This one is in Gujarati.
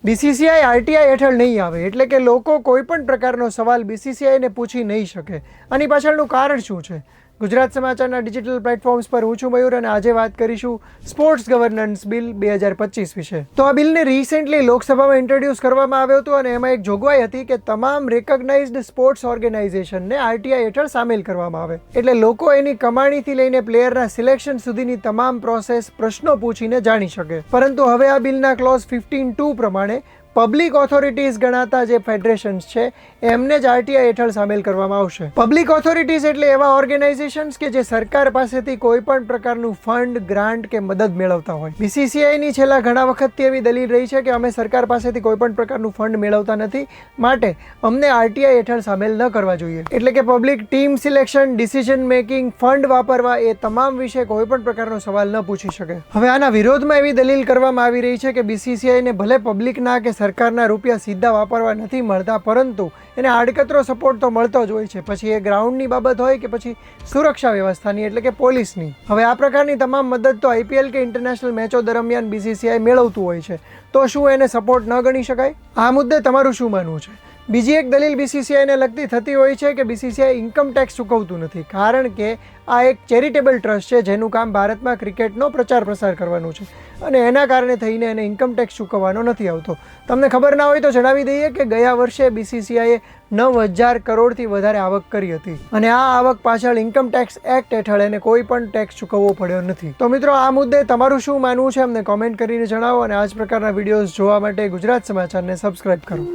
બીસીસીઆઈ આરટીઆઈ હેઠળ નહીં આવે, એટલે કે લોકો કોઈ પણ પ્રકારનો સવાલ બીસીસીઆઈને પૂછી નહીં શકે. આની પાછળનું કારણ શું છે? ગુજરાત સમાચારના ડિજિટલ પ્લેટફોર્મ્સ પર હું છું મયુર અને આજે વાત કરીશું સ્પોર્ટ્સ ગવર્નન્સ બિલ 2025 વિશે. તો આ બિલને રિસેન્ટલી લોકસભામાં ઇન્ટ્રોડ્યુસ કરવામાં આવ્યો હતો અને એમાં એક જોગવાઈ હતી કે તમામ રેકગ્નાઇઝ્ડ સ્પોર્ટ્સ ઓર્ગેનાઇઝેશનને આરટીઆઈ હેઠળ સામેલ કરવામાં આવે. એટલે લોકો એની કમાણીથી લઈને પ્લેયરના સિલેક્શન સુધીની તમામ પ્રોસેસ પ્રશ્નો પૂછીને જાણી શકે. પરંતુ હવે આ બિલના ક્લોઝ 15(2) પ્રમાણે પબ્લિક ઓથોરિટીઝ ગણાતા જે ફેડરેશન્સ છે એમને જ આરટીઆઈ હેઠળ સામેલ કરવામાં આવશે. પબ્લિક ઓથોરિટીઝ એટલે એવા ઓર્ગેનાઇઝેશન્સ કે જે સરકાર પાસેથી કોઈ પણ પ્રકારનું ફંડ, ગ્રાન્ટ કે મદદ મેળવતા હોય. બીસીસીઆઈની છેલ્લા ઘણા વખતથી એવી દલીલ રહી છે કે અમે સરકાર પાસેથી કોઈ પણ પ્રકારનું ફંડ મેળવતા નથી, માટે અમને આરટીઆઈ હેઠળ સામેલ ન કરવા જોઈએ. એટલે કે public team selection, decision making, fund વાપરવા એ તમામ વિશે કોઈ પણ પ્રકારનો સવાલ ન પૂછી શકે. હવે આના વિરોધમાં એવી દલીલ કરવામાં આવી રહી છે કે બીસીસીઆઈને ભલે પબ્લિકના કે સરકારના રૂપિયા સીધા વાપરવા નથી મળતા, પરંતુ એને આડકતરો સપોર્ટ તો મળતો જ હોય છે, પછી એ ગ્રાઉન્ડની બાબત હોય કે પછી સુરક્ષા વ્યવસ્થાની એટલે કે પોલીસની. હવે આ પ્રકારની તમામ મદદ તો આઈપીએલ કે ઇન્ટરનેશનલ મેચો દરમિયાન બીસીસીઆઈ મેળવતું હોય છે, તો શું એને સપોર્ટ ન ગણી શકાય? આ મુદ્દે તમારું શું માનવું છે? બીજી એક દલીલ બીસીસીઆઈને લગતી થતી હોય છે કે બીસીસીઆઈ ઇન્કમ ટેક્સ ચૂકવતું નથી, કારણ કે આ એક ચેરિટેબલ ટ્રસ્ટ છે જેનું કામ ભારતમાં ક્રિકેટનો પ્રચાર પ્રસાર કરવાનું છે અને એના કારણે થઈને એને ઇન્કમ ટેક્સ ચૂકવવાનો નથી આવતો. તમને ખબર ના હોય તો જણાવી દઈએ કે ગયા વર્ષે બીસીસીઆઈએ 9,000 કરોડથી વધારે આવક કરી હતી અને આ આવક પાછળ ઇન્કમ ટેક્સ એક્ટ હેઠળ એને કોઈ પણ ટેક્સ ચૂકવવો પડ્યો નથી. તો મિત્રો, આ મુદ્દે તમારું શું માનવું છે અમને કોમેન્ટ કરીને જણાવો અને આ જ પ્રકારના વિડીયોઝ જોવા માટે ગુજરાત સમાચારને સબસ્ક્રાઇબ કરો.